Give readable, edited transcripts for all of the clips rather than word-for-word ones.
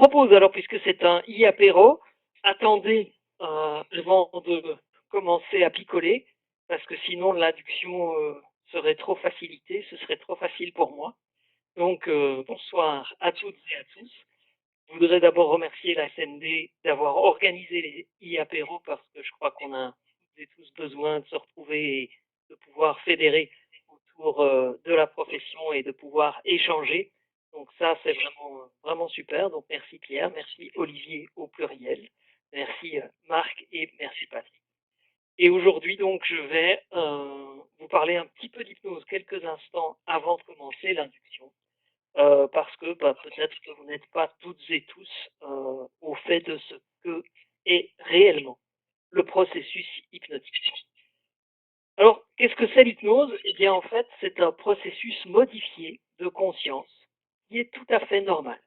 propose alors, puisque c'est un e-apéro, attendez avant de commencer à picoler, parce que sinon l'induction serait trop facilitée, ce serait trop facile pour moi. Donc bonsoir à toutes et à tous. Je voudrais d'abord remercier la SND d'avoir organisé les e-apéros, parce que je crois qu'on a toutes et tous besoin de se retrouver et de pouvoir fédérer autour de la profession et de pouvoir échanger. Donc ça, c'est vraiment, vraiment super. Donc merci Pierre, merci Olivier au pluriel, merci Marc et merci Patrick. Et aujourd'hui, donc, je vais vous parler un petit peu d'hypnose quelques instants avant de commencer l'induction. Parce que peut-être que vous n'êtes pas toutes et tous au fait de ce que est réellement le processus hypnotique. Alors, qu'est-ce que c'est l'hypnose? Eh bien, en fait, c'est un processus modifié de conscience qui est tout à fait normal,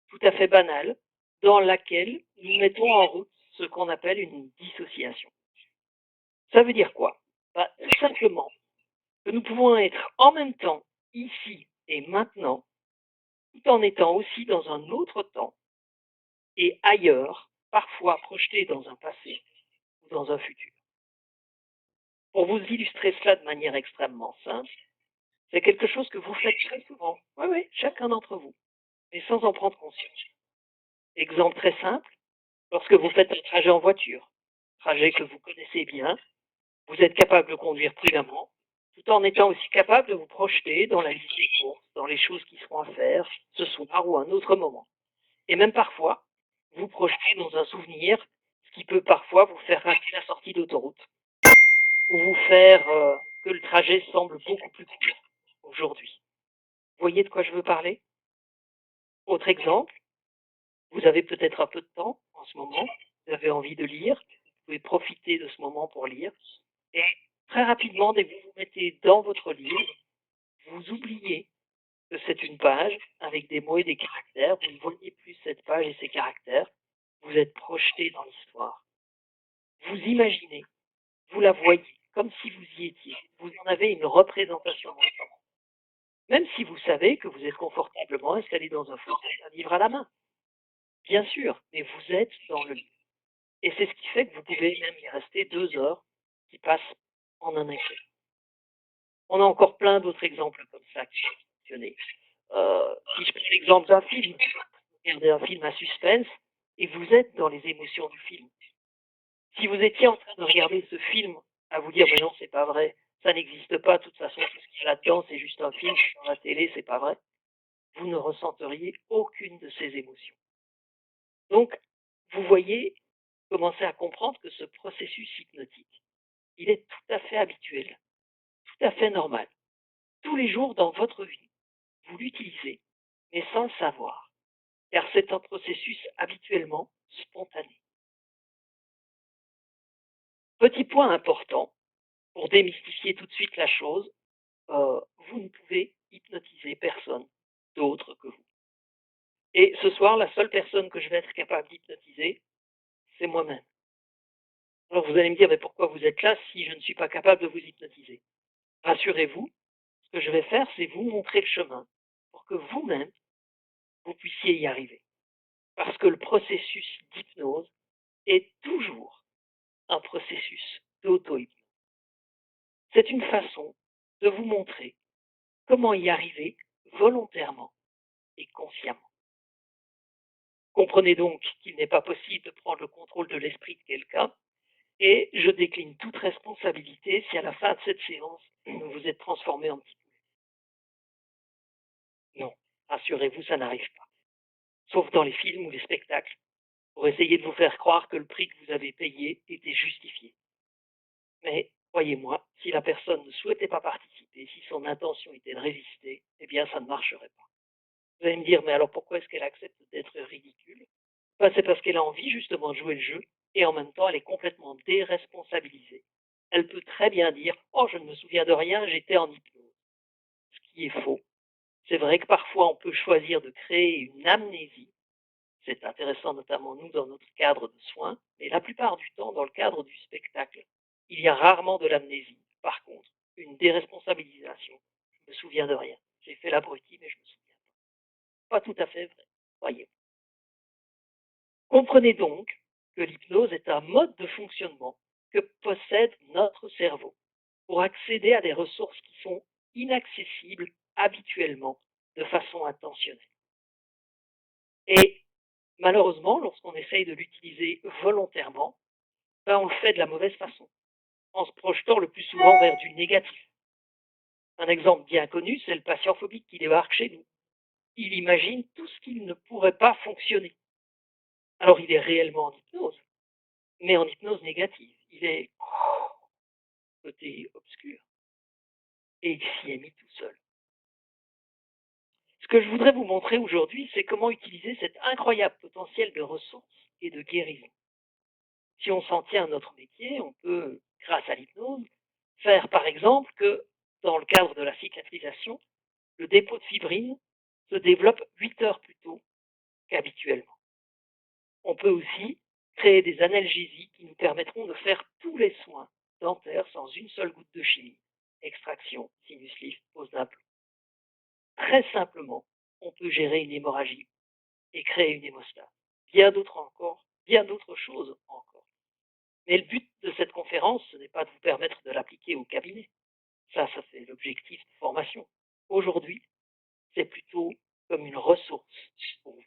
tout à fait banal, dans laquelle nous mettons en route ce qu'on appelle une dissociation. Ça veut dire quoi? Tout simplement que nous pouvons être en même temps ici et maintenant, tout en étant aussi dans un autre temps et ailleurs, parfois projetés dans un passé ou dans un futur. Pour vous illustrer cela de manière extrêmement simple, c'est quelque chose que vous faites très souvent. Oui, oui, chacun d'entre vous, mais sans en prendre conscience. Exemple très simple, lorsque vous faites un trajet en voiture, trajet que vous connaissez bien, vous êtes capable de conduire prudemment, tout en étant aussi capable de vous projeter dans la liste des courses, dans les choses qui seront à faire ce soir ou à un autre moment. Et même parfois, vous projetez dans un souvenir, ce qui peut parfois vous faire rater la sortie d'autoroute, ou vous faire que le trajet semble beaucoup plus court aujourd'hui. Vous voyez de quoi je veux parler? Autre exemple, vous avez peut-être un peu de temps en ce moment, vous avez envie de lire, vous pouvez profiter de ce moment pour lire, et très rapidement, dès que vous vous mettez dans votre livre, vous oubliez que c'est une page avec des mots et des caractères, vous ne voyez plus cette page et ses caractères, vous êtes projeté dans l'histoire. Vous imaginez, vous la voyez, comme si vous y étiez, vous en avez une représentation mental. Même si vous savez que vous êtes confortablement installé dans un fauteuil, un livre à la main. Bien sûr, mais vous êtes dans le livre. Et c'est ce qui fait que vous pouvez même y rester 2 heures qui passent en un éclair. On a encore plein d'autres exemples comme ça qui sont mentionnés. Si je prends l'exemple d'un film, vous regardez un film à suspense et vous êtes dans les émotions du film. Si vous étiez en train de regarder ce film à vous dire mais non, c'est pas vrai, ça n'existe pas, de toute façon, tout ce qu'il y a là-dedans, c'est juste un film, c'est dans la télé, c'est pas vrai, vous ne ressenteriez aucune de ces émotions. Donc, vous voyez, commencez à comprendre que ce processus hypnotique, il est tout à fait habituel, tout à fait normal. Tous les jours dans votre vie, vous l'utilisez, mais sans le savoir, car c'est un processus habituellement spontané. Petit point important, pour démystifier tout de suite la chose, vous ne pouvez hypnotiser personne d'autre que vous. Et ce soir, la seule personne que je vais être capable d'hypnotiser, c'est moi-même. Alors vous allez me dire, mais pourquoi vous êtes là si je ne suis pas capable de vous hypnotiser? Rassurez-vous, ce que je vais faire, c'est vous montrer le chemin pour que vous-même, vous puissiez y arriver. Parce que le processus d'hypnose est toujours un processus d'auto-hypnose. C'est une façon de vous montrer comment y arriver volontairement et consciemment. Comprenez donc qu'il n'est pas possible de prendre le contrôle de l'esprit de quelqu'un et je décline toute responsabilité si à la fin de cette séance, vous êtes transformé en petit poulet. Non, rassurez-vous, ça n'arrive pas. Sauf dans les films ou les spectacles, pour essayer de vous faire croire que le prix que vous avez payé était justifié. Mais croyez-moi, si la personne ne souhaitait pas participer, si son intention était de résister, eh bien ça ne marcherait pas. Vous allez me dire, mais alors pourquoi est-ce qu'elle accepte d'être ridicule? C'est parce qu'elle a envie justement de jouer le jeu et en même temps elle est complètement déresponsabilisée. Elle peut très bien dire, oh je ne me souviens de rien, j'étais en hypnose. Ce qui est faux. C'est vrai que parfois on peut choisir de créer une amnésie. C'est intéressant notamment nous dans notre cadre de soins, mais la plupart du temps dans le cadre du spectacle, il y a rarement de l'amnésie. Par contre, une déresponsabilisation. Je me souviens de rien. J'ai fait l'abruti mais je me souviens pas. Pas tout à fait vrai, voyez. Comprenez donc que l'hypnose est un mode de fonctionnement que possède notre cerveau pour accéder à des ressources qui sont inaccessibles habituellement de façon intentionnelle. Et malheureusement, lorsqu'on essaye de l'utiliser volontairement, ben on le fait de la mauvaise façon, en se projetant le plus souvent vers du négatif. Un exemple bien connu, c'est le patient phobique qui débarque chez nous. Il imagine tout ce qui ne pourrait pas fonctionner. Alors il est réellement en hypnose, mais en hypnose négative. Il est côté obscur et il s'y est mis tout seul. Ce que je voudrais vous montrer aujourd'hui, c'est comment utiliser cet incroyable potentiel de ressources et de guérison. Si on s'en tient à notre métier, on peut, grâce à l'hypnose, faire par exemple que, dans le cadre de la cicatrisation, le dépôt de fibrine se développe 8 heures plus tôt qu'habituellement. On peut aussi créer des analgésies qui nous permettront de faire tous les soins dentaires sans une seule goutte de chimie. Extraction, sinus lift, pose d'implant. Très simplement, on peut gérer une hémorragie et créer une hémostase. Bien d'autres encore, bien d'autres choses encore. Mais le but de cette conférence, ce n'est pas de vous permettre de l'appliquer au cabinet. Ça c'est l'objectif de formation. Aujourd'hui, c'est plutôt comme une ressource pour vous.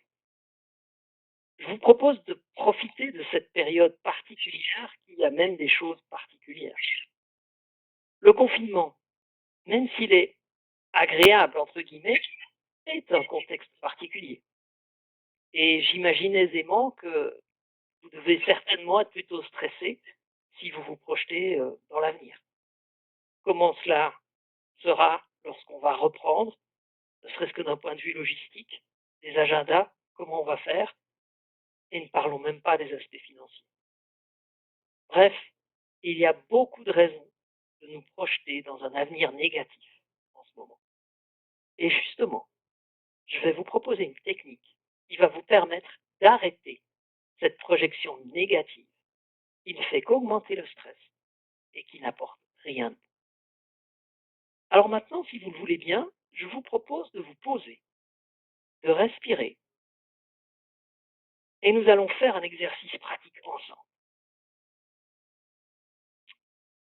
Je vous propose de profiter de cette période particulière qui amène des choses particulières. Le confinement, même s'il est agréable, entre guillemets, est un contexte particulier. Et j'imagine aisément que vous devez certainement être plutôt stressé si vous vous projetez dans l'avenir. Comment cela sera lorsqu'on va reprendre, ne serait-ce que d'un point de vue logistique, des agendas, comment on va faire, et ne parlons même pas des aspects financiers. Bref, il y a beaucoup de raisons de nous projeter dans un avenir négatif en ce moment. Et justement, je vais vous proposer une technique qui va vous permettre d'arrêter cette projection négative qui ne fait qu'augmenter le stress et qui n'apporte rien de bon. Alors maintenant, si vous le voulez bien, je vous propose de vous poser, de respirer, et nous allons faire un exercice pratique ensemble.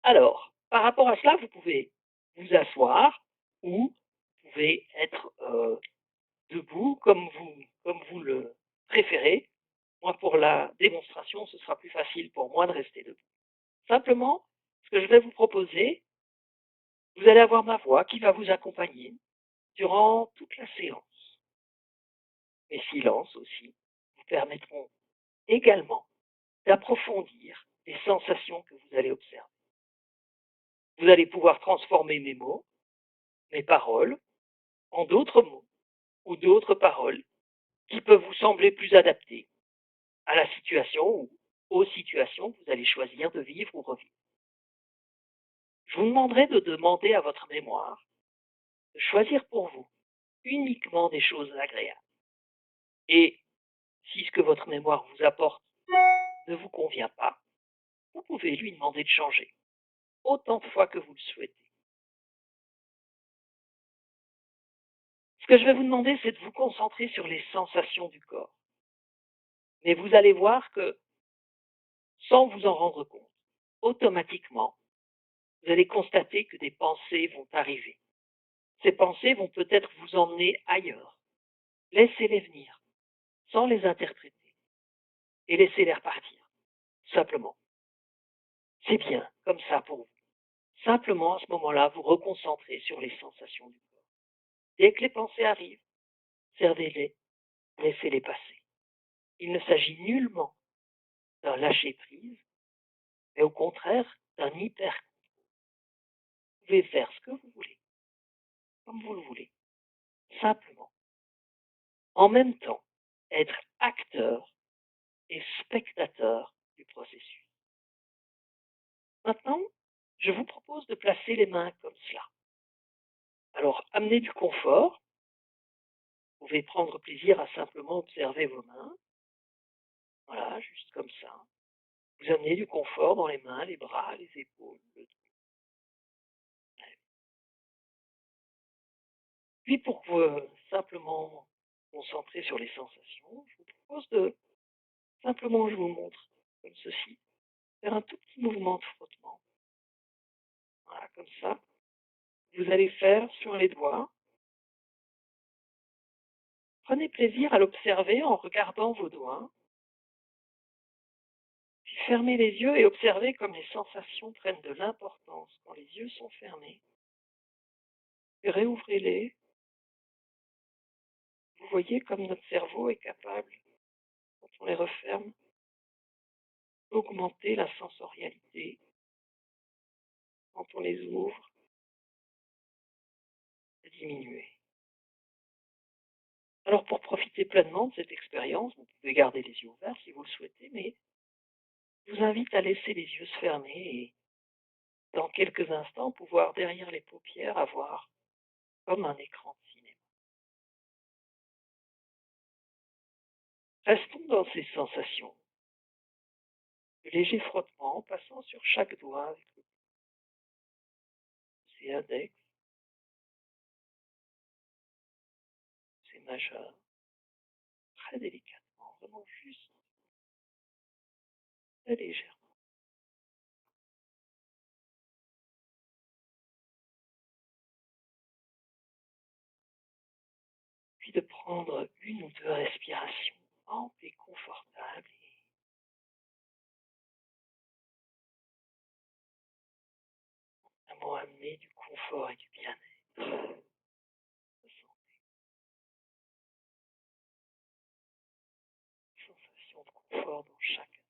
Alors, par rapport à cela, vous pouvez vous asseoir ou vous pouvez être debout comme vous le préférez. Moi, pour la démonstration, ce sera plus facile pour moi de rester debout. Simplement, ce que je vais vous proposer, vous allez avoir ma voix qui va vous accompagner durant toute la séance. Mes silences aussi vous permettront également d'approfondir les sensations que vous allez observer. Vous allez pouvoir transformer mes mots, mes paroles, en d'autres mots ou d'autres paroles qui peuvent vous sembler plus adaptées à la situation ou aux situations que vous allez choisir de vivre ou revivre. Je vous demanderai de demander à votre mémoire de choisir pour vous uniquement des choses agréables. Et si ce que votre mémoire vous apporte ne vous convient pas, vous pouvez lui demander de changer autant de fois que vous le souhaitez. Ce que je vais vous demander, c'est de vous concentrer sur les sensations du corps. Mais vous allez voir que, sans vous en rendre compte, automatiquement, vous allez constater que des pensées vont arriver. Ces pensées vont peut-être vous emmener ailleurs. Laissez-les venir, sans les interpréter, et laissez-les repartir, simplement. C'est bien, comme ça pour vous. Simplement, à ce moment-là, vous reconcentrer sur les sensations du corps. Dès que les pensées arrivent, servez-les, laissez-les passer. Il ne s'agit nullement d'un lâcher-prise, mais au contraire d'un hyper. Vous pouvez faire ce que vous voulez, comme vous le voulez, simplement. En même temps, être acteur et spectateur du processus. Maintenant, je vous propose de placer les mains comme cela. Alors, amenez du confort. Vous pouvez prendre plaisir à simplement observer vos mains. Voilà, juste comme ça. Vous amenez du confort dans les mains, les bras, les épaules, le dos. Puis pour vous simplement concentrer sur les sensations, je vous propose de Simplement, je vous montre comme ceci, faire un tout petit mouvement de frottement. Voilà, comme ça. Vous allez faire sur les doigts. Prenez plaisir à l'observer en regardant vos doigts. Puis fermez les yeux et observez comme les sensations prennent de l'importance quand les yeux sont fermés. Et réouvrez-les. Vous voyez comme notre cerveau est capable, quand on les referme, d'augmenter la sensorialité. Quand on les ouvre, de diminuer. Alors pour profiter pleinement de cette expérience, vous pouvez garder les yeux ouverts si vous le souhaitez, mais je vous invite à laisser les yeux se fermer et dans quelques instants pouvoir derrière les paupières avoir comme un écran de cinéma. Restons dans ces sensations. De légers frottements passant sur chaque doigt avec le pouce et index, c'est majeur, très délicatement, vraiment juste, très légèrement. Puis de prendre une ou deux respirations amples et confortables et vraiment amener du confort et du bien-être. Sensation de confort dans chaque.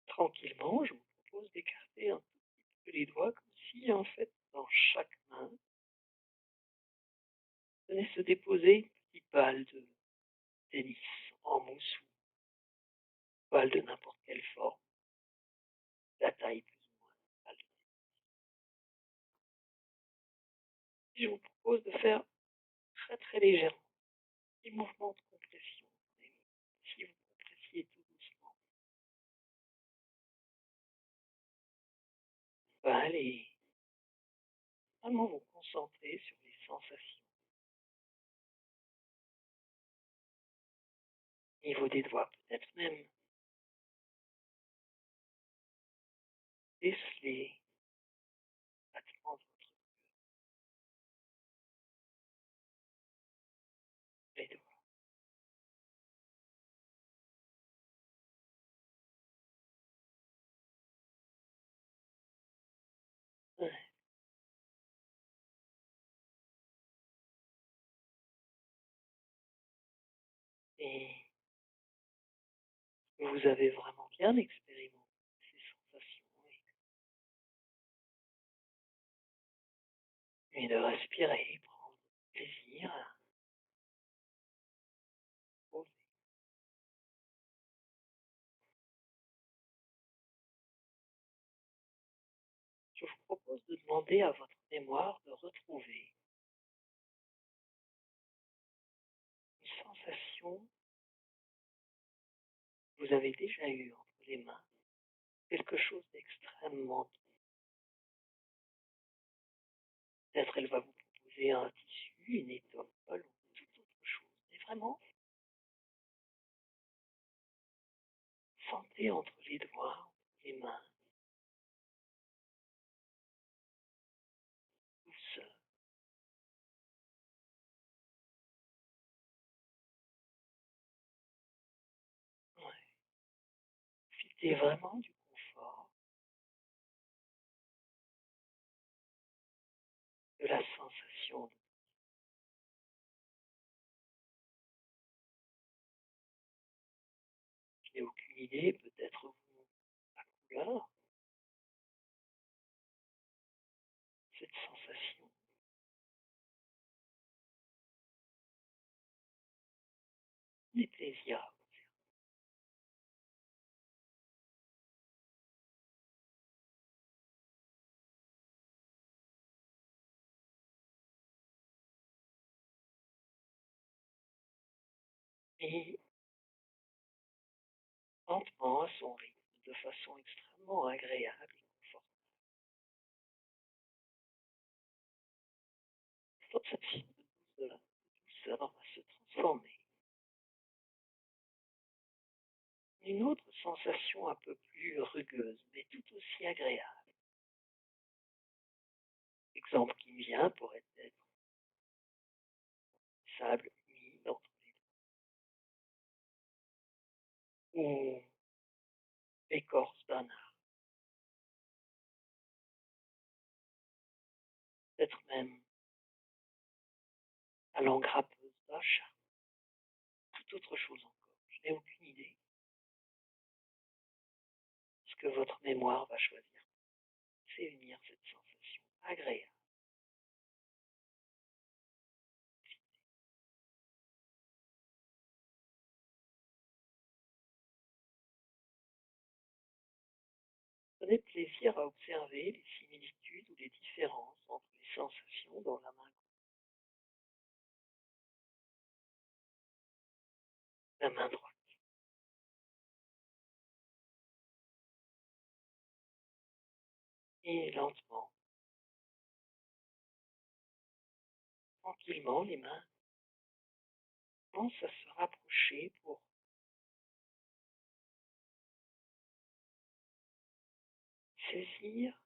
Tranquillement, je vous propose d'écarter un petit peu les doigts comme si, en fait, dans chaque main, venait se déposer une petite balle de tennis en mousse ou balle de n'importe quelle forme, la taille plus ou moins. Balle. Je vous propose de faire très très légèrement des mouvements de compression. Si vous compressiez tout doucement, allez vraiment vous concentrer sur les sensations au niveau des doigts, peut-être même déceler battement les doigts. Ouais. Et vous avez vraiment bien expérimenté ces sensations et de respirer, prendre plaisir à poser. Je vous propose de demander à votre mémoire de retrouver une sensation que vous avez déjà eue entre les mains, quelque chose d'extrêmement. Peut-être elle va vous proposer un tissu, une étoffe ou toute autre chose. Mais vraiment, sentez entre les doigts, entre les mains, douceur. Ouais. Profitez vraiment du confort, de la sensation. Je n'ai aucune idée, peut-être vous, la couleur, cette sensation. Des plaisirs. Et lentement à son rythme, de façon extrêmement agréable et confortable. Cette sensation de douceur va se transformer en une autre sensation un peu plus rugueuse, mais tout aussi agréable. L'exemple qui me vient pourrait être sable humide entre les ou l'écorce d'un arbre, peut-être même la langue râpeuse d'un chat, toute autre chose encore. Je n'ai aucune idée de ce que votre mémoire va choisir. C'est unir cette sensation agréable. Prenez plaisir à observer les similitudes ou les différences entre les sensations dans la main droite. Et lentement, tranquillement, les mains commencent à se rapprocher pour saisir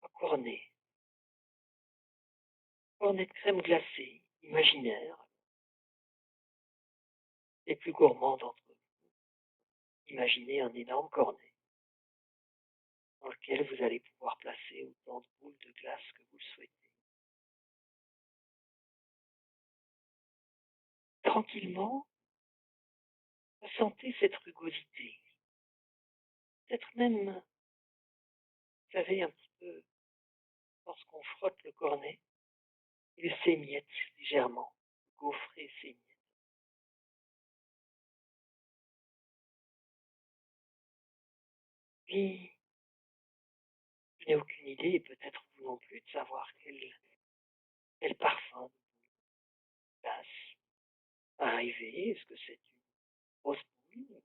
un cornet de crème glacée imaginaire. Les plus gourmands d'entre vous, imaginez un énorme cornet dans lequel vous allez pouvoir placer autant de boules de glace que vous le souhaitez. Tranquillement, ressentez cette rugosité. Peut-être même, vous savez, un petit peu, lorsqu'on frotte le cornet, il s'émiette légèrement, le gaufret s'émiette. Puis, je n'ai aucune idée, et peut-être vous non plus, de savoir quel parfum de glace va arriver. Est-ce que c'est une grosse boule,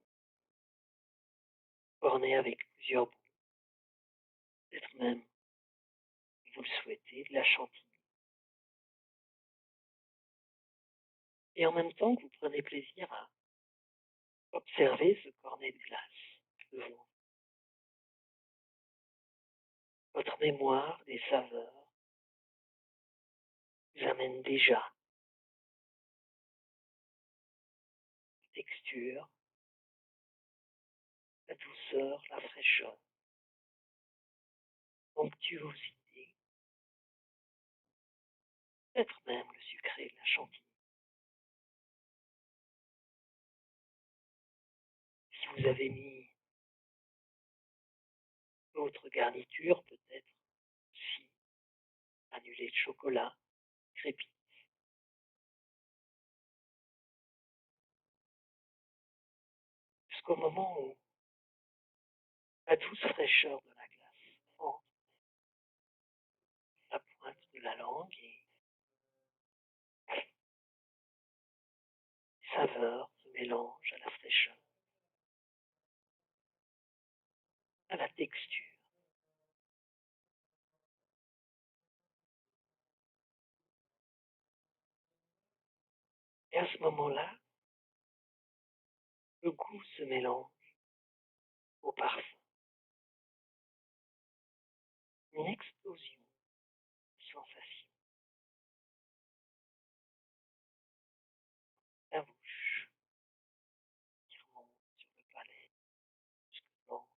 cornet avec plusieurs boules, peut-être même, si vous le souhaitez, de la chantilly. Et en même temps que vous prenez plaisir à observer ce cornet de glace devant vous, votre mémoire des saveurs vous amène déjà la texture, la douceur, la fraîcheur, l'onctuosité, peut-être même le sucré de la chantilly. Si vous avez mis d'autres garnitures, peut-être aussi granulés de chocolat, crépit. Jusqu'au moment où la douce fraîcheur de la glace entre la pointe de la langue et les saveurs se mélangent à la fraîcheur, à la texture. Et à ce moment-là, le goût se mélange au parfum. Une explosion de sensations. La bouche qui remonte sur le palais jusque dans.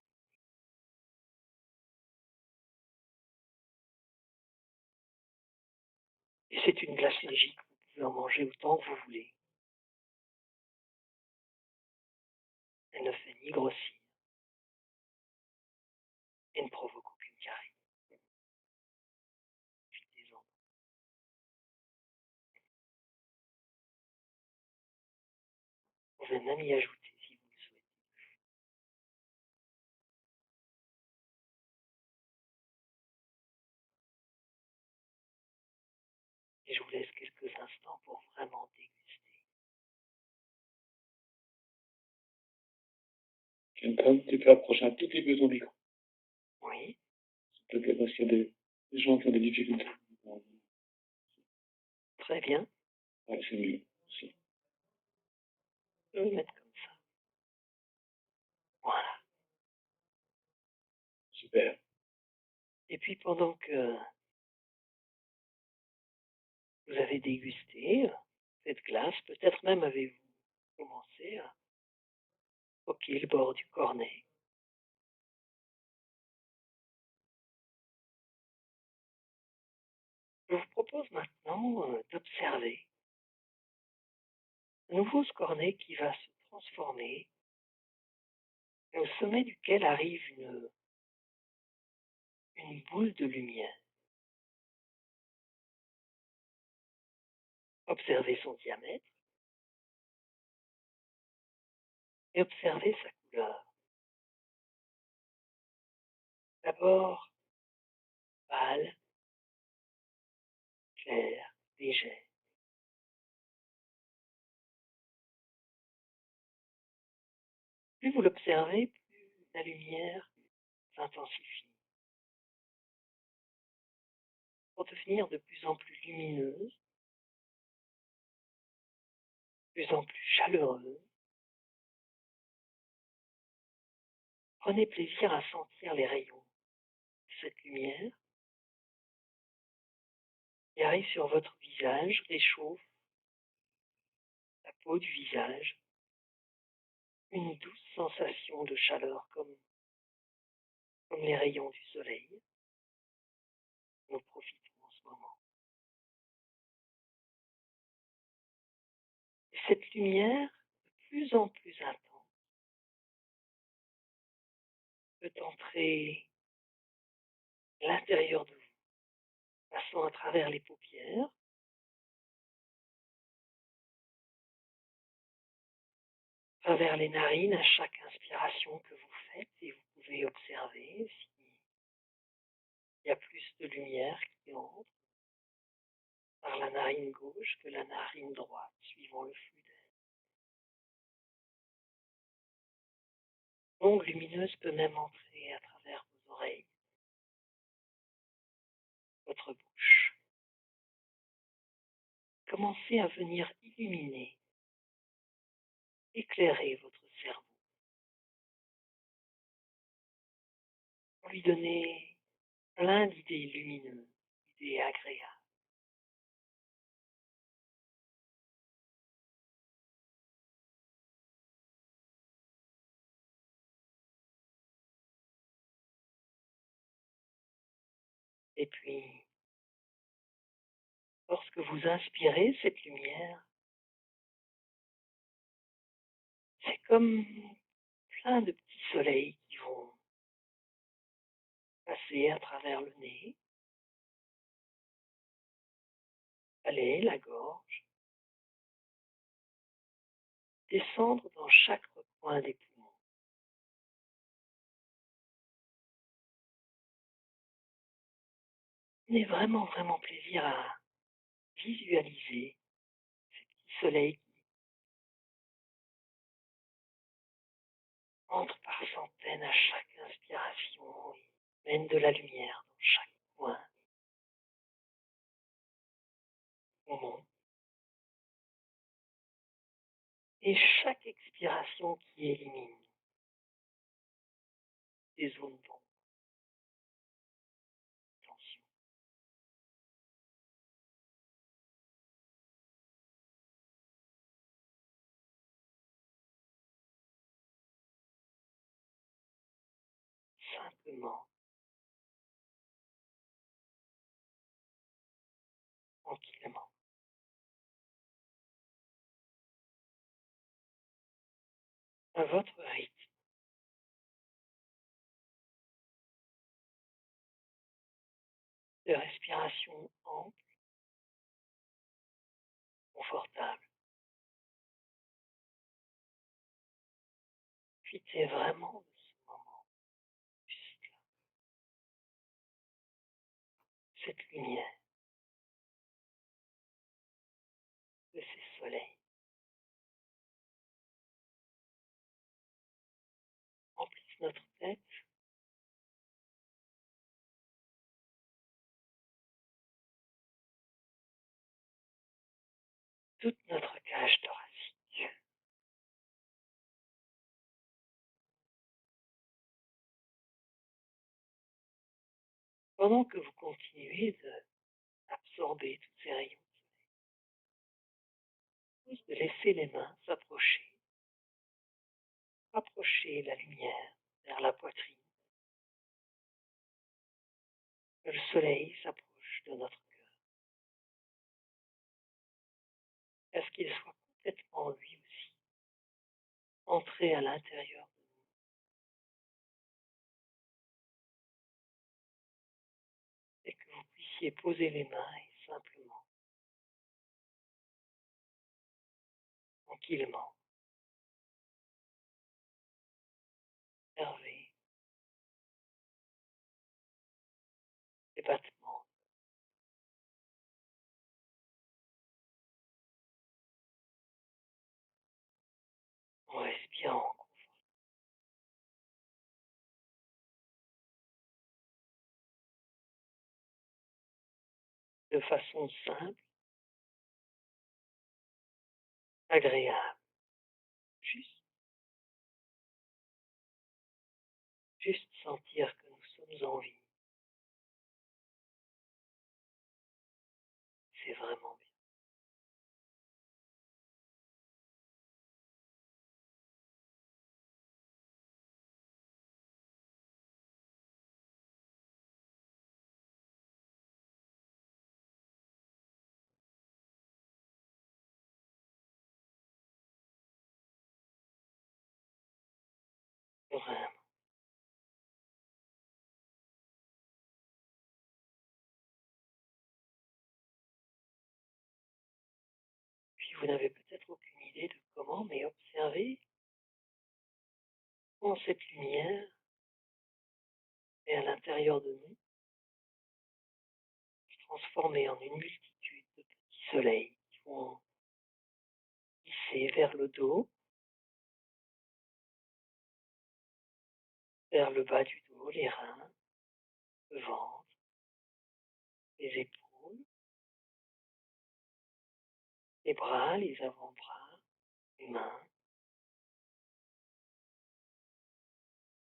Et c'est une glace magique, vous pouvez en manger autant que vous voulez. Elle ne fait ni grossir, et ne provoque aucune carie. Profitez-en. Vous pouvez même y ajouter si vous le souhaitez. Et je vous laisse quelques instants pour vraiment déguster. Comme tu peux approcher un tout petit peu ton micro, Oui, s'il te plaît, parce qu'il y a des gens qui ont des difficultés. très bien. Ouais, c'est mieux. Si. Je vais le mettre comme ça. Voilà. Super. Et puis pendant que vous avez dégusté cette glace, peut-être même avez-vous commencé à croquer le bord du cornet. Je vous propose maintenant d'observer un nouveau cornet qui va se transformer et au sommet duquel arrive une boule de lumière. Observez son diamètre et observez sa couleur. D'abord pâle, claire, légère. Plus vous l'observez, plus la lumière s'intensifie pour devenir de plus en plus lumineuse, de plus en plus chaleureuse. Prenez plaisir à sentir les rayons de cette lumière qui arrive sur votre visage, réchauffe la peau du visage, une douce sensation de chaleur comme les rayons du soleil. Nous profitons en ce moment. Et cette lumière, de plus en plus intense, peut entrer à l'intérieur de vous, passant à travers les paupières, à travers les narines à chaque inspiration que vous faites, et vous pouvez observer s'il y a plus de lumière qui entre par la narine gauche que la narine droite, suivant le flux d'air. L'onde lumineuse peut même entrer à travers vos oreilles, votre bouche. Commencez à venir illuminer, éclairer votre cerveau, pour lui donner plein d'idées lumineuses, d'idées agréables. Et puis, lorsque vous inspirez cette lumière, c'est comme plein de petits soleils qui vont passer à travers le nez, aller la gorge, descendre dans chaque recoin des poumons. Prenez vraiment, vraiment plaisir à visualiser ces petits soleils qui entrent par centaines à chaque inspiration et mènent de la lumière dans chaque coin du poumon. Et chaque expiration qui élimine des zones d'ombre, de tension. Simplement, tranquillement, à votre rythme. De respiration ample, confortable. Profitez vraiment de ce moment, juste là, cette lumière, de ces soleils. toute notre cage thoracique. Pendant que vous continuez d'absorber tous ces rayons, de laisser les mains s'approcher, approcher la lumière vers la poitrine. Le soleil s'approche de notre cœur. Est-ce qu'il soit complètement lui aussi entré à l'intérieur de nous et que vous puissiez poser les mains et simplement, tranquillement, observer les battements. En respirant de façon simple, agréable, juste sentir que nous sommes en vie. C'est vraiment bien, vraiment. Puis vous n'avez peut-être aucune idée de comment, mais observez comment cette lumière est à l'intérieur de nous, transformée en une multitude de petits soleils qui vont glisser vers le dos, vers le bas du dos, les reins, le ventre, les épaules, les bras, les avant-bras, les mains,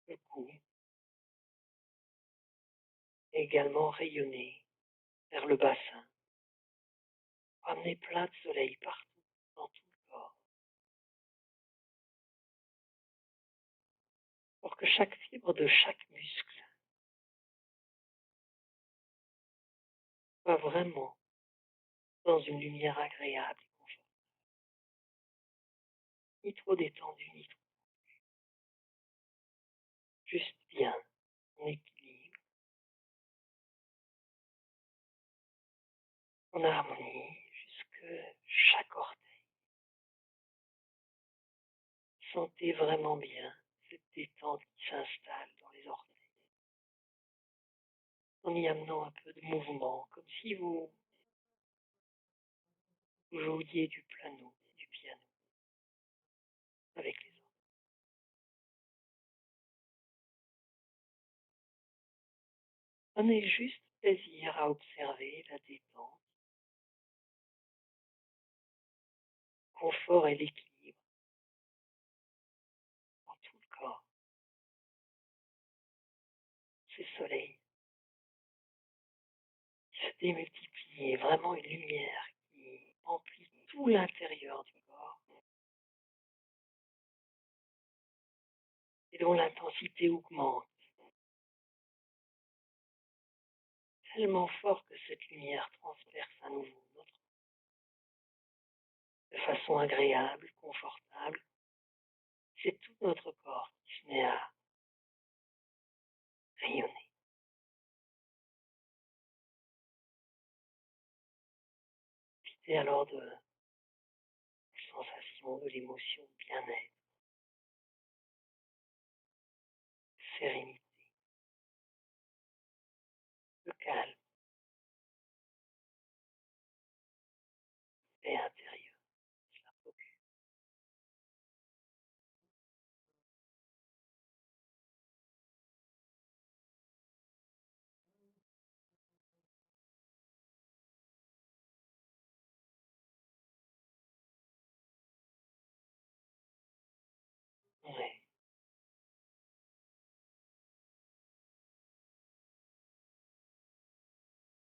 le cou, et également rayonner vers le bassin, ramener plein de soleil partout dans tout le corps, pour que chaque fibre de chaque muscle soit vraiment dans une lumière agréable et confortable, ni trop détendue, ni trop, juste bien, en équilibre, en harmonie, jusque chaque orteil. Sentez vraiment bien cette détente qui s'installe dans les orteils, en y amenant un peu de mouvement, comme si vous jouiez du piano avec les orteils. Prenez juste plaisir à observer la détente, le confort et l'équilibre dans tout le corps. Ces soleils qui se démultiplient et vraiment une lumière qui emplit tout l'intérieur du corps et dont l'intensité augmente tellement fort que cette lumière transperce à nouveau notre de façon agréable, confortable. C'est tout notre corps qui se met à rayonner. Profitez alors de la sensation, de l'émotion de bien-être, de sérénité, de calme et intérieur.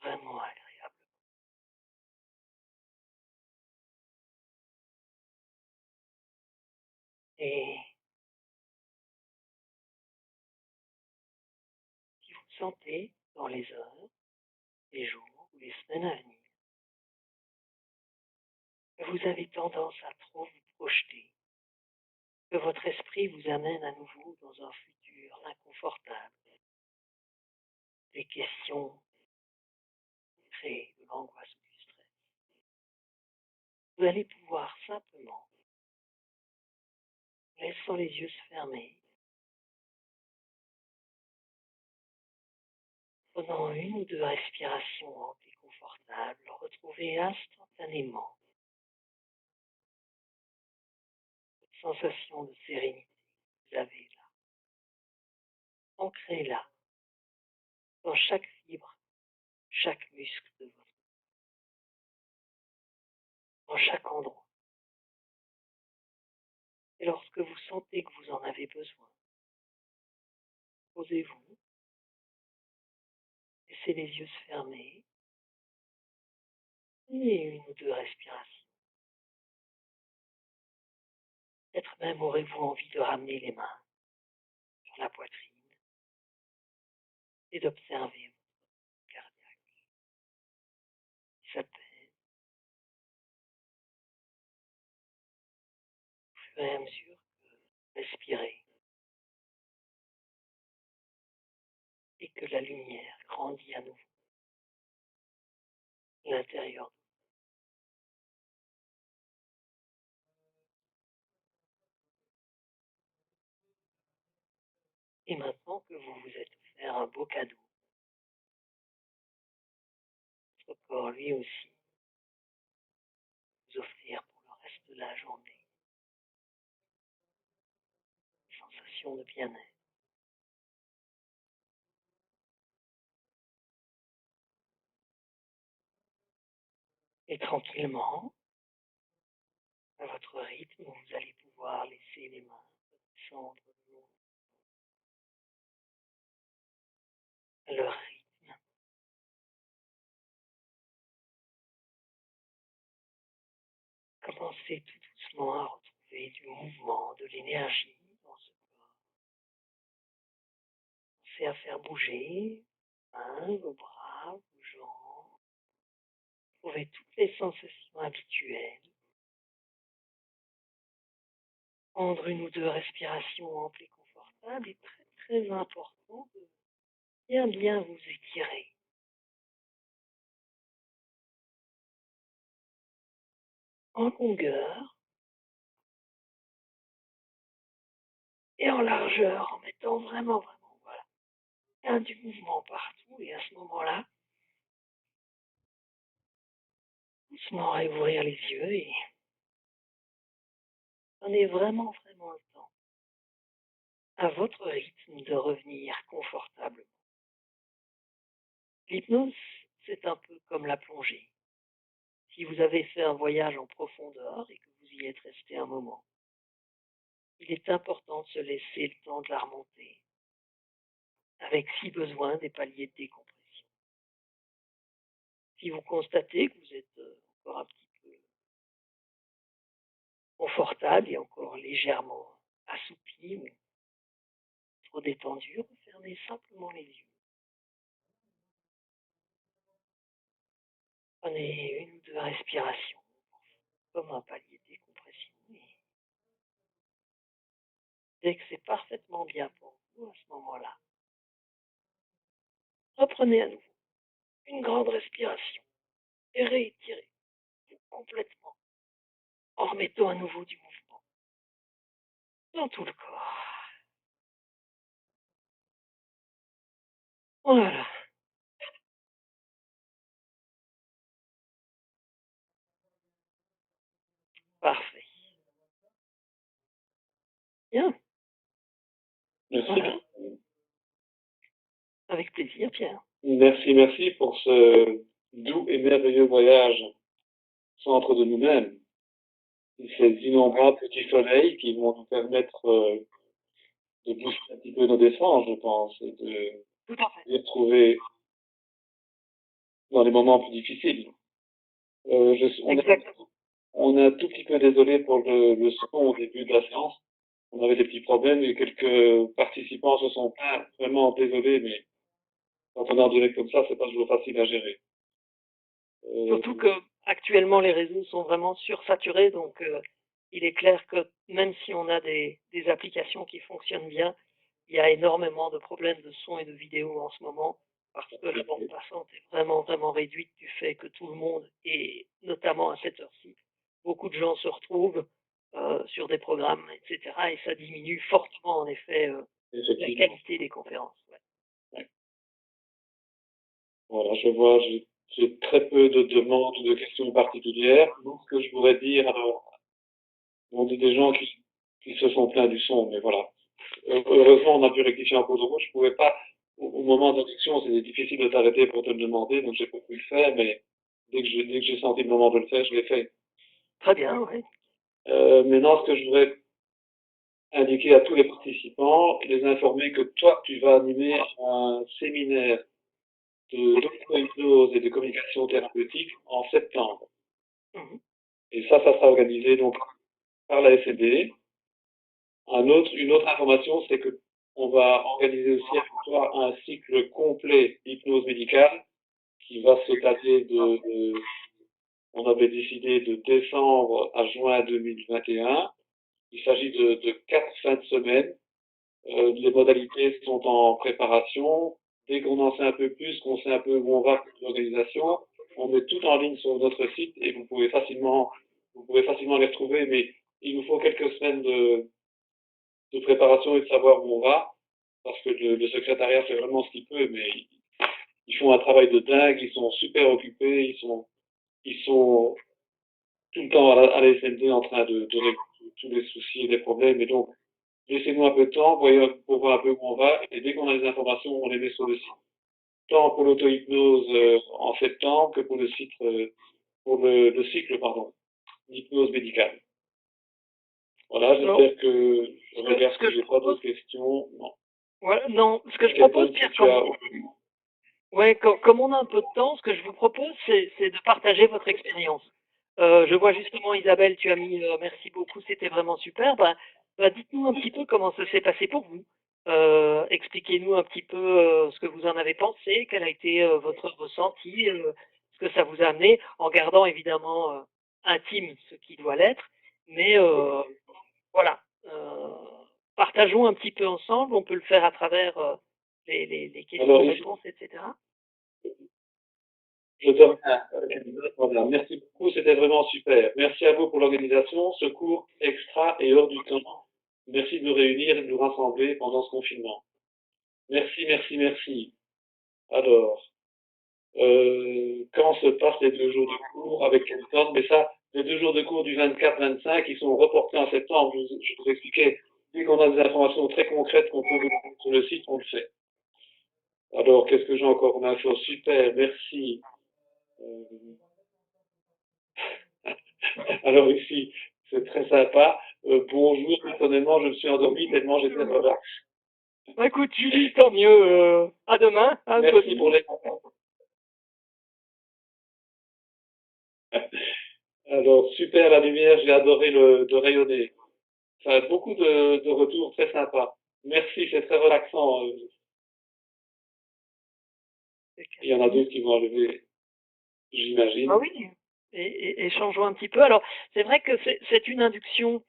vraiment agréable. Et si vous sentez dans les heures, les jours ou les semaines à venir que vous avez tendance à trop vous projeter, que votre esprit vous amène à nouveau dans un futur inconfortable, des questions qui créent de l'angoisse ou du stress, vous allez pouvoir simplement, laissant les yeux se fermer, prenant une ou deux respirations amples et confortables, retrouver instantanément cette sensation de sérénité que vous avez là, ancrée là, dans chaque fibre, chaque muscle de votre corps, dans chaque endroit. Et lorsque vous sentez que vous en avez besoin, posez-vous, laissez les yeux se fermer, et une ou deux respirations. Peut-être même aurez-vous envie de ramener les mains sur la poitrine et d'observer votre cardiaque. Si ça pèse, au fur et à mesure que vous respirez et que la lumière grandit à nouveau à l'intérieur de vous. Et maintenant que vous vous êtes offert un beau cadeau, votre corps lui aussi vous offrir pour le reste de la journée une sensation de bien-être. Et tranquillement, à votre rythme, vous allez pouvoir laisser les mains descendre le long à leur rythme. Commencez tout doucement à retrouver du mouvement, de l'énergie dans ce corps. Commencez à faire bouger vos bras, vos jambes. Trouvez toutes les sensations habituelles. Prendre une ou deux respirations amples et confortables est très très important de bien vous étirer. En longueur et en largeur, en mettant vraiment, voilà, bien du mouvement partout. Et à ce moment-là, doucement réouvrir les yeux et prenez vraiment le temps, à votre rythme, de revenir confortablement. L'hypnose, c'est un peu comme la plongée. Si vous avez fait un voyage en profondeur et que vous y êtes resté un moment, il est important de se laisser le temps de la remonter, avec si besoin des paliers de décompression. Si vous constatez que vous êtes encore un petit peu confortable et encore légèrement assoupi ou trop détendu, refermez simplement les yeux. Prenez une ou deux respirations comme un palier de décompression. Et dès que c'est parfaitement bien pour vous, à ce moment-là, reprenez à nouveau une grande respiration et réétirez complètement en remettant à nouveau du mouvement dans tout le corps. Voilà, parfait. Bien, Merci. voilà, avec plaisir, Pierre. Merci pour ce doux et merveilleux voyage au centre de nous-mêmes. Et ces innombrables petits soleils qui vont nous permettre de booster un petit peu nos défenses, je pense, et de Tout à fait. retrouver dans les moments plus difficiles. Exactement. On est un tout petit peu désolé pour le son au début de la séance. On avait des petits problèmes et quelques participants se sont plaints, vraiment désolés, mais quand on est en direct comme ça, c'est pas toujours facile à gérer. Surtout que actuellement les réseaux sont vraiment sursaturés, donc il est clair que même si on a des applications qui fonctionnent bien, il y a énormément de problèmes de son et de vidéo en ce moment, parce que la bande passante est vraiment, vraiment réduite du fait que tout le monde, et notamment à cette heure-ci, beaucoup de gens se retrouvent sur des programmes, etc. Et ça diminue fortement en effet la qualité des conférences. Ouais. Ouais. Voilà, je vois, j'ai très peu de demandes ou de questions particulières. Donc, ce que je voudrais dire, alors, on dit des gens qui se sont plaints du son, mais voilà. Heureusement, on a pu rectifier en cours de route. Je pouvais pas, au moment d'induction, c'était difficile de t'arrêter pour te le demander, donc j'ai pas pu le faire, mais dès que j'ai senti le moment de le faire, je l'ai fait. Très bien, oui. Maintenant, ce que je voudrais indiquer à tous les participants, les informer que toi, tu vas animer un séminaire d'auto-hypnose et de communication thérapeutique en septembre. Mhm. Et ça sera organisé donc par la SCD. Une autre information, c'est que on va organiser aussi avec toi un cycle complet d'hypnose médicale qui va s'étaler on avait décidé de décembre à juin 2021. Il s'agit de 4 fins de semaine. Les modalités sont en préparation. Dès qu'on en sait un peu plus, qu'on sait un peu où on va pour l'organisation, on met tout en ligne sur notre site et vous pouvez facilement les retrouver, mais il nous faut quelques semaines de préparation et de savoir où on va, parce que le secrétariat fait vraiment ce qu'il peut, mais ils font un travail de dingue, ils sont super occupés, ils sont tout le temps à la SND en train de régler tous les soucis et les problèmes, et donc laissez-nous un peu de temps pour voir un peu où on va, et dès qu'on a les informations, on les met sur le site. Tant pour l'auto-hypnose en septembre que pour le site, pour le cycle, pardon, d'hypnose médicale. Voilà, j'espère que je regarde si j'ai pas d'autres questions. Non. Voilà, non, ce que je propose, Pierre, ouais, comme on a un peu de temps, ce que je vous propose, c'est de partager votre expérience. Je vois justement, Isabelle, tu as mis merci beaucoup, c'était vraiment super. Dites-nous un petit peu comment ça s'est passé pour vous. Expliquez-nous un petit peu ce que vous en avez pensé, quel a été votre ressenti, ce que ça vous a amené, en gardant évidemment intime ce qui doit l'être. Mais voilà, partageons un petit peu ensemble, on peut le faire à travers les questions-réponses, etc. Voilà, merci beaucoup, c'était vraiment super. Merci à vous pour l'organisation, ce cours extra et hors du temps. Merci de nous réunir et de nous rassembler pendant ce confinement. Merci, merci, merci. Alors, quand se passent les 2 jours de cours avec Kenton? Mais ça, les 2 jours de cours du 24-25, ils sont reportés en septembre. Je vous expliquais, dès qu'on a des informations très concrètes qu'on peut vous sur le site, on le fait. Alors, qu'est-ce que j'ai encore comme info? Super, merci. Alors ici, c'est très sympa. Bonjour, personnellement, je me suis endormi tellement j'étais relax. Écoute, Julie, tant mieux. À demain. Merci pour les... Alors, super la lumière, j'ai adoré de rayonner. Ça a beaucoup de retours très sympas. Merci, c'est très relaxant. Il y en a d'autres qui vont arriver, j'imagine. Ah oui, et changeons un petit peu. Alors, c'est vrai que c'est une induction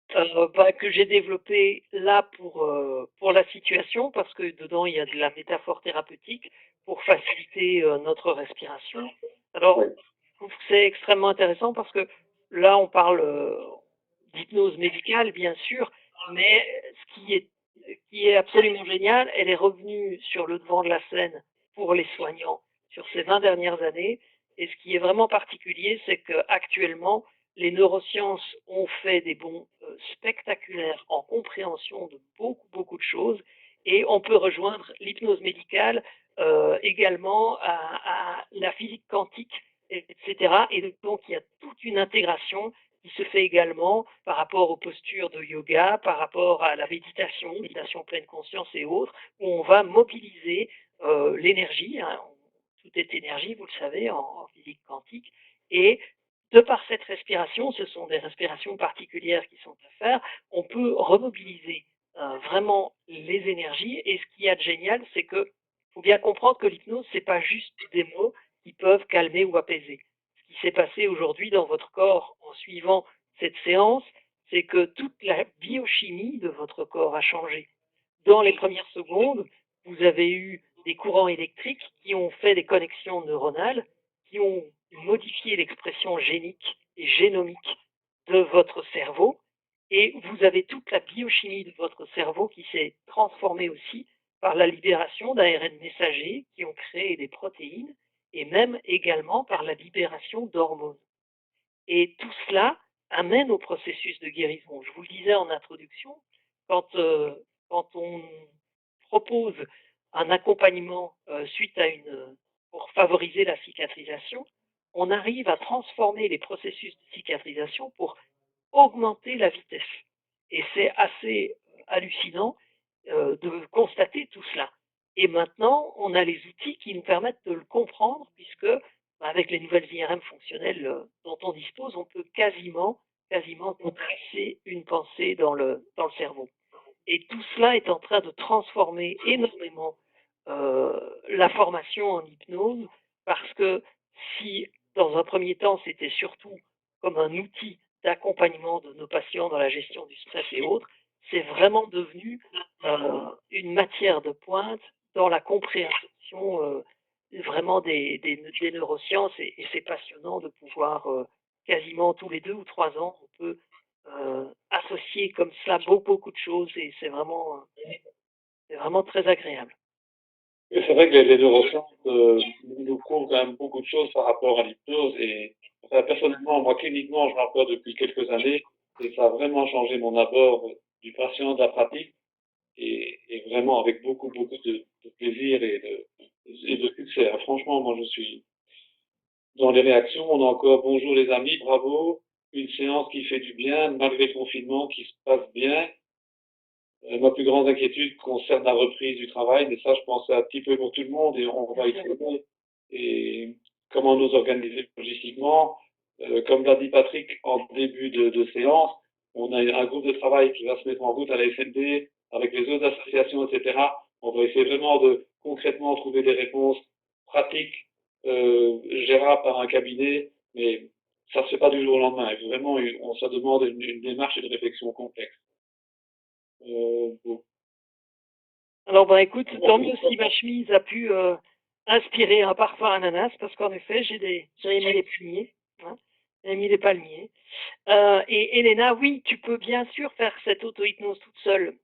que j'ai développée là pour la situation, parce que dedans, il y a de la métaphore thérapeutique pour faciliter notre respiration. Alors, Oui. je trouve que c'est extrêmement intéressant parce que là, on parle d'hypnose médicale, bien sûr, mais qui est absolument génial, elle est revenue sur le devant de la scène pour les soignants sur ces 20 dernières années. Et ce qui est vraiment particulier, c'est qu'actuellement, les neurosciences ont fait des bonds spectaculaires en compréhension de beaucoup, beaucoup de choses. Et on peut rejoindre l'hypnose médicale également à la physique quantique, etc. Et donc, il y a toute une intégration qui se fait également par rapport aux postures de yoga, par rapport à la méditation pleine conscience et autres, où on va mobiliser l'énergie. Hein. tout est énergie, vous le savez, en physique quantique. Et de par cette respiration, ce sont des respirations particulières qui sont à faire, on peut remobiliser vraiment les énergies. Et ce qu'il y a de génial, c'est que faut bien comprendre que l'hypnose, c'est pas juste des mots qui peuvent calmer ou apaiser. Ce qui s'est passé aujourd'hui dans votre corps en suivant cette séance, c'est que toute la biochimie de votre corps a changé. Dans les premières secondes, vous avez eu des courants électriques qui ont fait des connexions neuronales, qui ont modifié l'expression génique et génomique de votre cerveau, et vous avez toute la biochimie de votre cerveau qui s'est transformée aussi par la libération d'ARN messagers qui ont créé des protéines, et même également par la libération d'hormones. Et tout cela amène au processus de guérison. Je vous le disais en introduction, quand on propose un accompagnement suite à pour favoriser la cicatrisation, on arrive à transformer les processus de cicatrisation pour augmenter la vitesse. Et c'est assez hallucinant de constater tout cela. Et maintenant, on a les outils qui nous permettent de le comprendre, puisque avec les nouvelles IRM fonctionnelles dont on dispose, on peut quasiment tracer une pensée dans le cerveau. Et tout cela est en train de transformer énormément la formation en hypnose, parce que si, dans un premier temps, c'était surtout comme un outil d'accompagnement de nos patients dans la gestion du stress et autres, c'est vraiment devenu une matière de pointe dans la compréhension vraiment des neurosciences, et c'est passionnant de pouvoir quasiment tous les 2 ou 3 ans, on peut associer comme cela beaucoup de choses, et c'est vraiment très agréable. Et c'est vrai que les neurosciences nous prouvent quand même beaucoup de choses par rapport à l'hypnose. Et enfin, personnellement, moi, cliniquement, je m'en depuis quelques années et ça a vraiment changé mon abord du patient, de la pratique et vraiment avec beaucoup de plaisir et de succès. Ah, franchement, moi, je suis dans les réactions. On a encore bonjour les amis, bravo. Une séance qui fait du bien malgré le confinement, qui se passe bien. Ma plus grande inquiétude concerne la reprise du travail, mais ça, je pense, c'est un petit peu pour tout le monde et on va essayer. Et comment nous organiser logistiquement. Comme l'a dit Patrick en début de séance, on a un groupe de travail qui va se mettre en route à la SND avec les autres associations, etc. On va essayer vraiment de concrètement trouver des réponses pratiques, gérables par un cabinet, mais ça ne se fait pas du jour au lendemain. Et vraiment, ça demande une démarche et une réflexion complexe. Bon. Alors, ben, écoute, tant mieux si ma chemise a pu inspirer un parfum ananas, parce qu'en effet, j'ai mis les palmiers. Hein, j'ai mis les palmiers. Et Elena, oui, tu peux bien sûr faire cette auto-hypnose toute seule.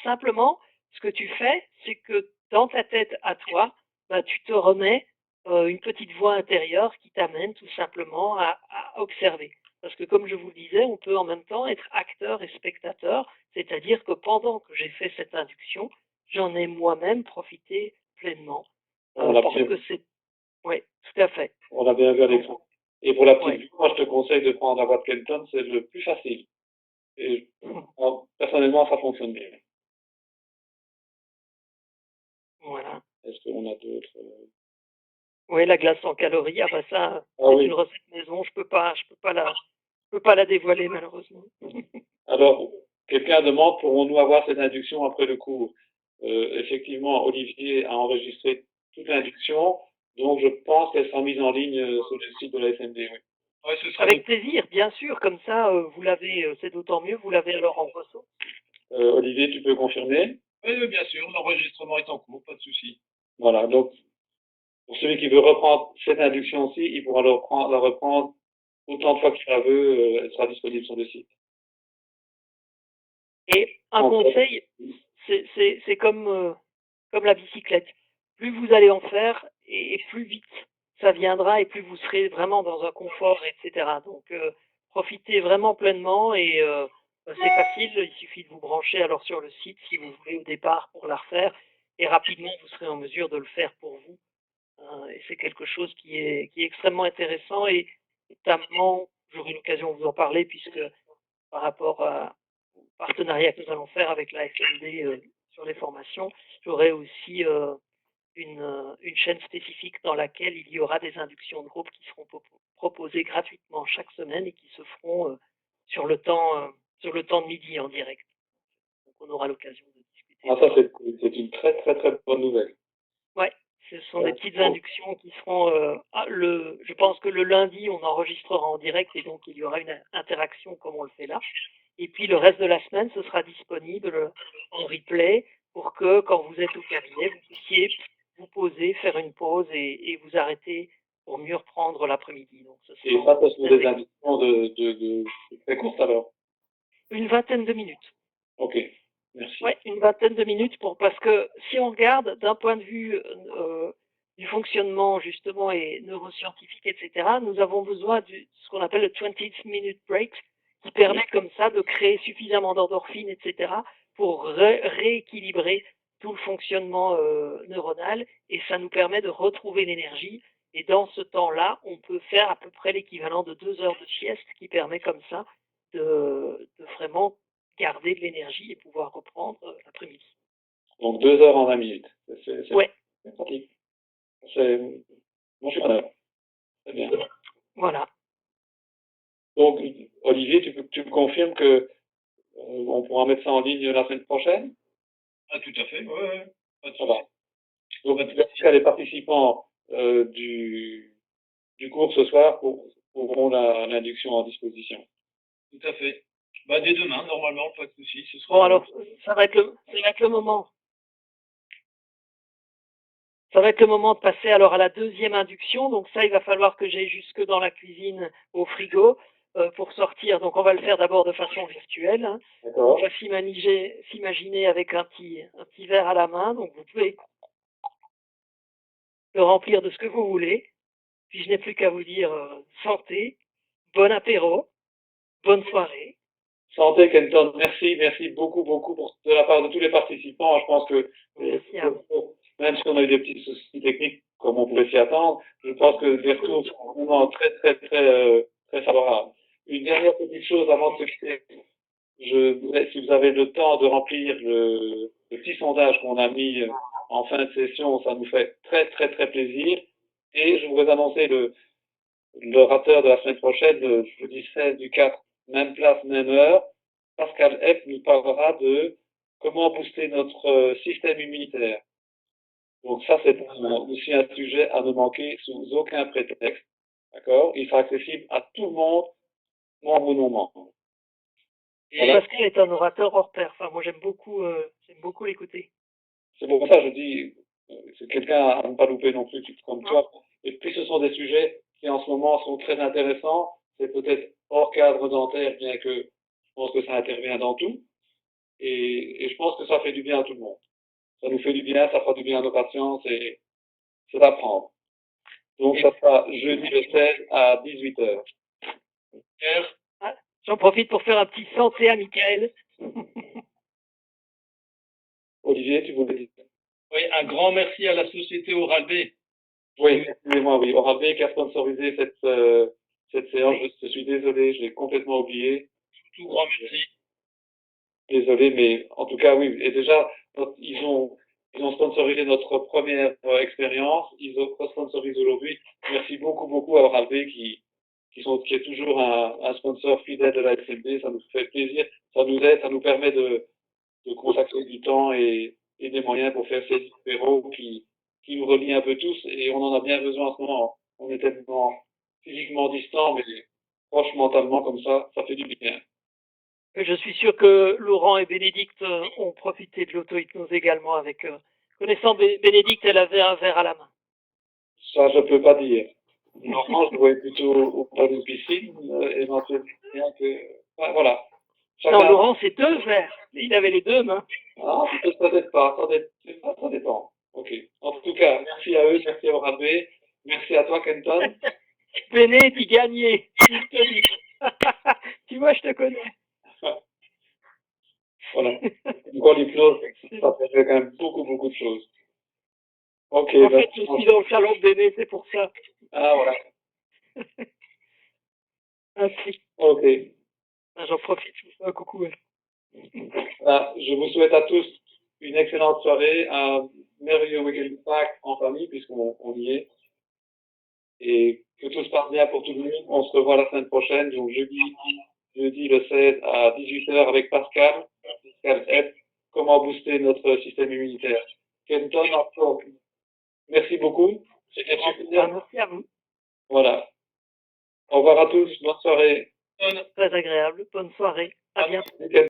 Simplement, ce que tu fais, c'est que dans ta tête à toi, bah, tu te remets une petite voix intérieure qui t'amène tout simplement à observer. Parce que comme je vous le disais, on peut en même temps être acteur et spectateur, c'est-à-dire que pendant que j'ai fait cette induction, j'en ai moi-même profité pleinement. Parce que c'est... Oui, tout à fait. On a bien vu à l'écran. Et pour la petite vue, moi, je te conseille de prendre la voix de Kenton, c'est le plus facile. Et personnellement, ça fonctionne bien. Voilà. Est-ce qu'on a d'autres Oui, la glace sans calories, ah bah ça, c'est une recette maison, je peux pas la dévoiler malheureusement. Alors, quelqu'un demande, pourrons-nous avoir cette induction après le cours? Effectivement, Olivier a enregistré toute l'induction, donc je pense qu'elle sera mise en ligne sur le site de la SMD. Oui. Ouais, avec plaisir, bien sûr, comme ça, vous l'avez, c'est d'autant mieux, vous l'avez alors en ressort. Olivier, tu peux confirmer? Oui, bien sûr, l'enregistrement est en cours, pas de souci. Voilà, donc pour celui qui veut reprendre cette induction-ci, il pourra la reprendre autant de fois qu'il la veut, elle sera disponible sur le site. Et un conseil, c'est comme la bicyclette. Plus vous allez en faire, et plus vite ça viendra, et plus vous serez vraiment dans un confort, etc. Donc, profitez vraiment pleinement, et c'est facile, il suffit de vous brancher alors sur le site si vous voulez au départ pour la refaire, et rapidement vous serez en mesure de le faire pour vous. Et c'est quelque chose qui est extrêmement intéressant, et notamment, j'aurai l'occasion de vous en parler, puisque par rapport au partenariat que nous allons faire avec la FND sur les formations, j'aurai aussi une chaîne spécifique dans laquelle il y aura des inductions de groupe qui seront proposées gratuitement chaque semaine et qui se feront sur le temps de midi en direct. Donc on aura l'occasion de discuter. Ah, ça, c'est une très, très, très bonne nouvelle. Ouais, ce sont des petites inductions qui seront. Je pense que le lundi, on enregistrera en direct et donc il y aura une interaction comme on le fait là. Et puis le reste de la semaine, ce sera disponible en replay pour que quand vous êtes au cabinet, vous puissiez vous poser, faire une pause et vous arrêter pour mieux reprendre l'après-midi. Donc, et ça, ce sont des inductions de très courtes alors? Une vingtaine de minutes. Ok, merci. Ouais, une vingtaine de minutes parce que si on regarde d'un point de vue du fonctionnement justement et neuroscientifique, etc., nous avons besoin de ce qu'on appelle le 20-minute break qui permet comme ça de créer suffisamment d'endorphines, etc., pour rééquilibrer tout le fonctionnement neuronal et ça nous permet de retrouver l'énergie. Et dans ce temps-là, on peut faire à peu près l'équivalent de 2 heures de sieste qui permet comme ça de vraiment garder de l'énergie et pouvoir reprendre l'après-midi. Donc 2 heures en 20 minutes. Ouais. C'est pratique. Bon, je suis preneur. Très bien. Voilà. Donc, Olivier, tu me confirmes que on pourra mettre ça en ligne la semaine prochaine? Ah, tout à fait, ouais. Ça va. Donc, en tout cas, les participants du cours ce soir auront l'induction en disposition. Tout à fait. Bah, dès demain, normalement, pas de souci. Ce sera bon, alors, ça va être le moment. Ça va être le moment de passer alors à la deuxième induction. Donc ça, il va falloir que j'aille jusque dans la cuisine au frigo pour sortir. Donc on va le faire d'abord de façon virtuelle. Hein. On va s'imaginer avec un petit verre à la main. Donc vous pouvez le remplir de ce que vous voulez. Puis je n'ai plus qu'à vous dire santé, bon apéro, bonne soirée. Santé, Kenton. Merci beaucoup de la part de tous les participants. Je pense que même si on a eu des petits soucis techniques, comme on pouvait s'y attendre, je pense que les retours sont vraiment très favorables. Une dernière petite chose avant de se quitter. Si vous avez le temps de remplir le petit sondage qu'on a mis en fin de session, ça nous fait très plaisir. Et je voudrais annoncer l'orateur de la semaine prochaine, le jeudi 16 du 4, même place, même heure. Pascal Epp nous parlera de comment booster notre système immunitaire. Donc ça, c'est aussi un sujet à ne manquer sous aucun prétexte. D'accord? Il sera accessible à tout le monde, membre ou non membre. Voilà. Pascal est un orateur hors pair. Enfin, moi, j'aime beaucoup l'écouter. C'est pour ça que je dis, c'est quelqu'un à ne pas louper non plus, comme toi. Et puis, ce sont des sujets qui, en ce moment, sont très intéressants. C'est peut-être hors cadre dentaire, bien que je pense que ça intervient dans tout. Et je pense que ça fait du bien à tout le monde. Ça nous fait du bien, ça fera du bien à nos patients, c'est d'apprendre. Donc, ça sera jeudi le 16 à 18h. J'en profite pour faire un petit santé à Michael. Olivier, tu voulais dire? Oui, un grand merci à la société Oral-B. Oui, excusez-moi, oui. Oral-B qui a sponsorisé cette séance. Je suis désolé, je l'ai complètement oublié. Tout grand merci. Désolé, mais en tout cas, oui. Et déjà, ils ont sponsorisé notre première expérience. Ils sponsorisent aujourd'hui. Merci beaucoup à Oral-B qui est toujours un sponsor fidèle de la SLB. Ça nous fait plaisir. Ça nous aide, ça nous permet de consacrer du temps et des moyens pour faire ces numéros qui nous relient un peu tous. Et on en a bien besoin en ce moment. On est tellement physiquement distants, mais proches mentalement comme ça fait du bien. Je suis sûr que Laurent et Bénédicte ont profité de l'auto-hypnose également avec connaissant Bénédicte, elle avait un verre à la main. Ça, je peux pas dire. Laurent, je le voyais plutôt au bord d'une piscine, éventuellement, bien que... Enfin, voilà. Non, Laurent, c'est 2 verres. Il avait les 2 mains. Ah, peut-être pas. Ça dépend. Ok. En tout cas, merci à eux, merci à Oral-B. Merci à toi, Kenton. Béné, tu gagnais. Tu vois, je te connais. Voilà. Encore l'hypnose, ça fait quand même beaucoup de choses. Ok. En fait, je suis dans le salon de Béné, c'est pour ça. Ah, voilà. Ainsi. Ok. J'en profite, je vous fais un coucou. Je vous souhaite à tous une excellente soirée, un merveilleux week-end de Pâques en famille, puisqu'on y est. Et que tout se passe bien pour tout le monde. On se revoit la semaine prochaine, donc jeudi le 16 à 18 h avec Pascal. Pascal F. Comment booster notre système immunitaire. Kenton, encore, merci beaucoup. C'était super. Merci à vous. Voilà. Au revoir à tous. Bonne soirée. Très agréable. Bonne soirée. À bientôt. Week-end